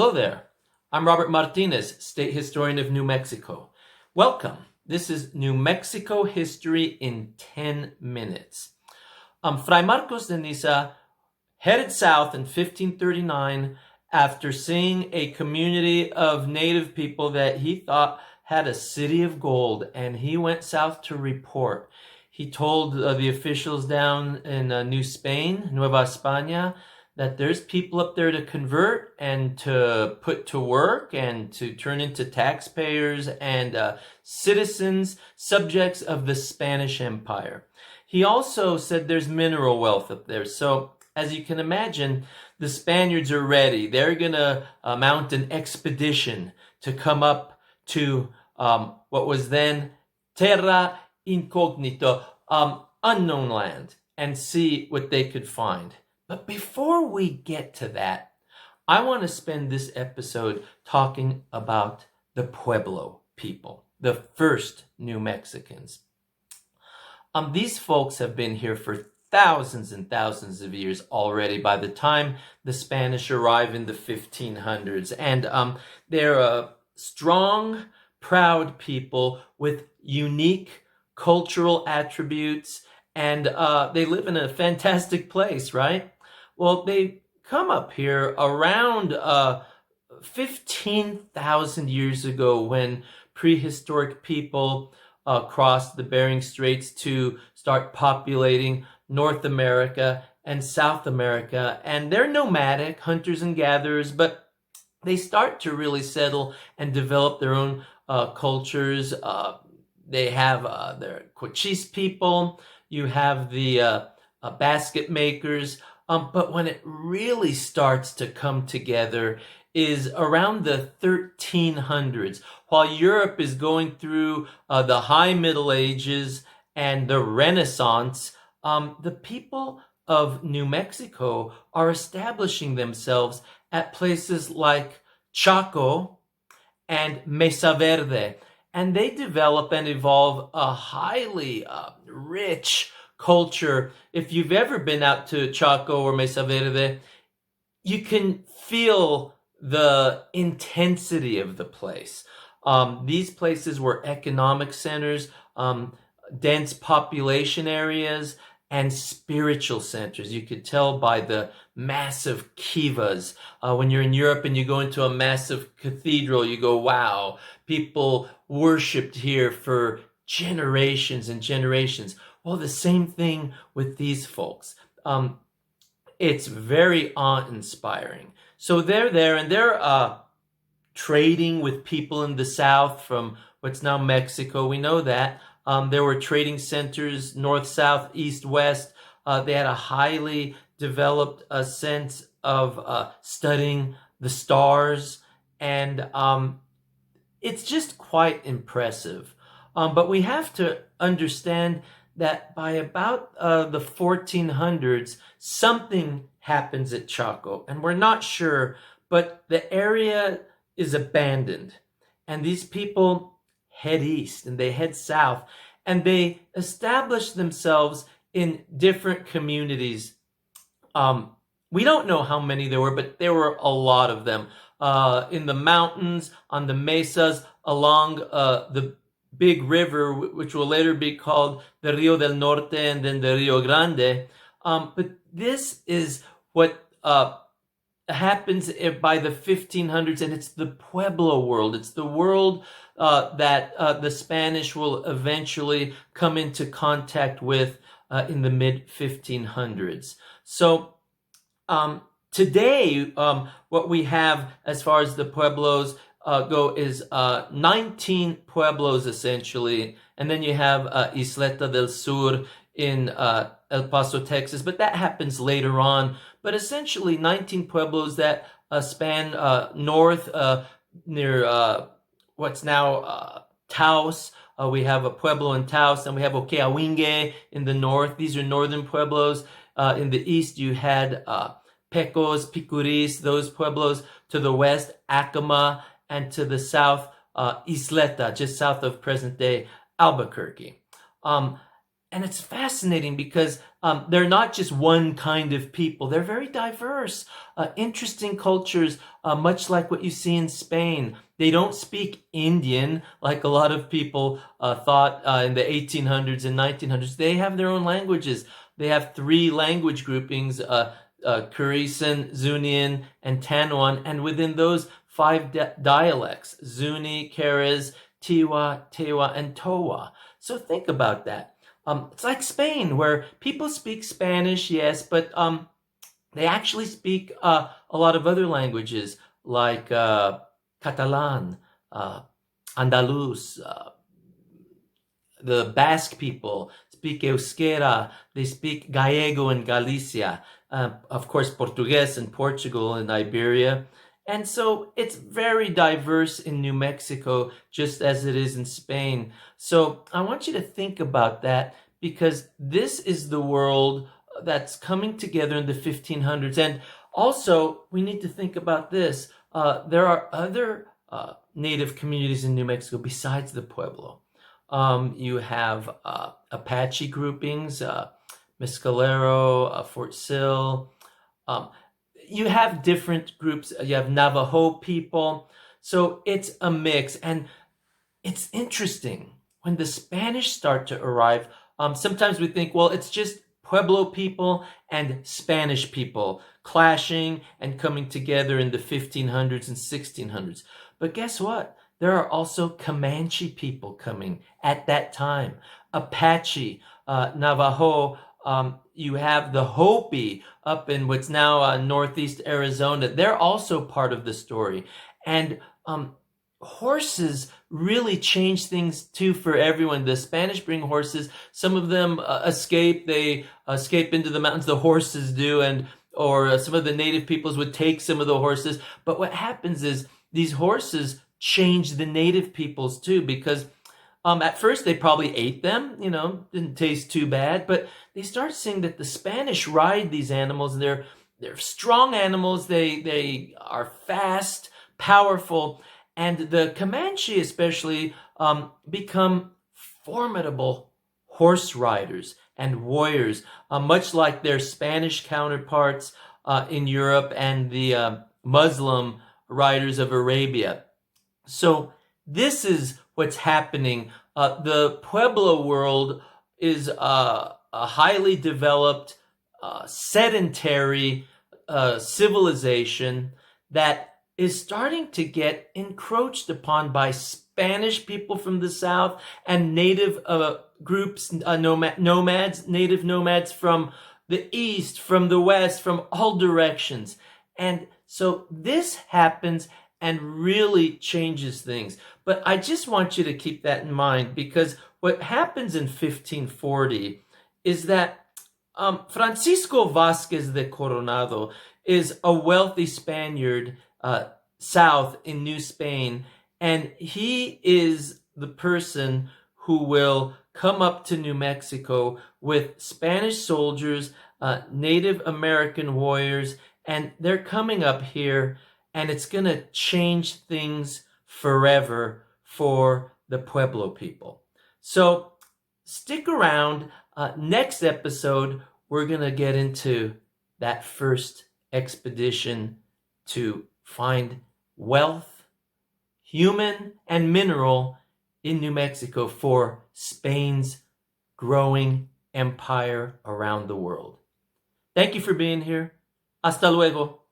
Hello there. I'm Robert Martinez, State Historian of New Mexico. Welcome. This is New Mexico History in 10 minutes. Fray Marcos de Niza headed south in 1539 after seeing a community of native people that he thought had a city of gold, and he went south to report. He told the officials down in New Spain, Nueva España, that there's people up there to convert and to put to work and to turn into taxpayers and citizens, subjects of the Spanish Empire. He also said there's mineral wealth up there. So as you can imagine, the Spaniards are ready. They're going to mount an expedition to come up to what was then Terra Incognito, unknown land, and see what they could find. But before we get to that, I want to spend this episode talking about the Pueblo people, the first New Mexicans. These folks have been here for thousands and thousands of years already by the time the Spanish arrive in the 1500s. And they're a strong, proud people with unique cultural attributes, and they live in a fantastic place, right? Well, they come up here around 15,000 years ago when prehistoric people crossed the Bering Straits to start populating North America and South America. And they're nomadic, hunters and gatherers, but they start to really settle and develop their own cultures. They have their Cochise people. You have the basket makers. But when it really starts to come together is around the 1300s. While Europe is going through the High Middle Ages and the Renaissance, the people of New Mexico are establishing themselves at places like Chaco and Mesa Verde. And they develop and evolve a highly rich culture. If you've ever been out to Chaco or Mesa Verde, you can feel the intensity of the place. These places were economic centers, dense population areas, and spiritual centers. You could tell by the massive kivas. When you're in Europe and you go into a massive cathedral, you go, wow, people worshipped here for generations and generations. Well, the same thing with these folks. It's very awe-inspiring. So they're there and they're trading with people in the south from what's now Mexico. We know that. There were trading centers, north, south, east, west. They had a highly developed sense of studying the stars. And it's just quite impressive. But we have to understand that by about the 1400s, something happens at Chaco. And we're not sure, but the area is abandoned. And these people head east and they head south. And they establish themselves in different communities. We don't know how many there were, but there were a lot of them. In the mountains, on the mesas, along the big river, which will later be called the Rio del Norte and then the Rio Grande. But this is what happens by the 1500s, and it's the Pueblo world. It's the world that the Spanish will eventually come into contact with in the mid-1500s. So today, what we have as far as the Pueblos go is 19 Pueblos essentially, and then you have Isleta del Sur in El Paso, Texas, but that happens later on. But essentially 19 Pueblos that span north near what's now Taos. We have a Pueblo in Taos, and we have Okeawinge in the north. These are northern Pueblos. In the east, you had Pecos, Picuris, those Pueblos. To the west, Acoma, and to the south, Isleta, just south of present-day Albuquerque. And it's fascinating because they're not just one kind of people. They're very diverse, interesting cultures, much like what you see in Spain. They don't speak Indian like a lot of people thought in the 1800s and 1900s. They have their own languages. They have three language groupings, Kurisan, Zunian, and Tanuan. And within those five dialects, Zuni, Keres, Tiwa, Tewa, and Towa. So think about that. It's like Spain, where people speak Spanish, yes, but they actually speak a lot of other languages like Catalan, Andalus, the Basque people speak Euskera, they speak Gallego in Galicia, of course, Portuguese in Portugal and Iberia. And so it's very diverse in New Mexico, just as it is in Spain. So I want you to think about that, because this is the world that's coming together in the 1500s. And also, we need to think about this. There are other native communities in New Mexico besides the Pueblo. You have Apache groupings, Mescalero, Fort Sill. You have different groups. You have Navajo people. So it's a mix. And it's interesting. When the Spanish start to arrive, sometimes we think, well, it's just Pueblo people and Spanish people clashing and coming together in the 1500s and 1600s. But guess what? There are also Comanche people coming at that time. Apache, Navajo, you have the Hopi up in what's now northeast Arizona. They're also part of the story. And horses really change things too for everyone. The Spanish bring horses. Some of them escape. They escape into the mountains. The horses do, or some of the native peoples would take some of the horses. But what happens is these horses change the native peoples too, because at first they probably ate them, didn't taste too bad, but they start seeing that the Spanish ride these animals, and they're strong animals. They are fast, powerful, and the Comanche especially become formidable horse riders and warriors, much like their Spanish counterparts in Europe and the Muslim riders of Arabia. So this is what's happening. The Pueblo world is a highly developed, sedentary civilization that is starting to get encroached upon by Spanish people from the south and native groups, native nomads from the east, from the west, from all directions. And so this happens and really changes things. But I just want you to keep that in mind, because what happens in 1540 is that Francisco Vázquez de Coronado is a wealthy Spaniard south in New Spain, and he is the person who will come up to New Mexico with Spanish soldiers, Native American warriors, and they're coming up here, and it's going to change things forever for the Pueblo people. So stick around. Next episode, we're going to get into that first expedition to find wealth, human and mineral, in New Mexico for Spain's growing empire around the world. Thank you for being here. Hasta luego.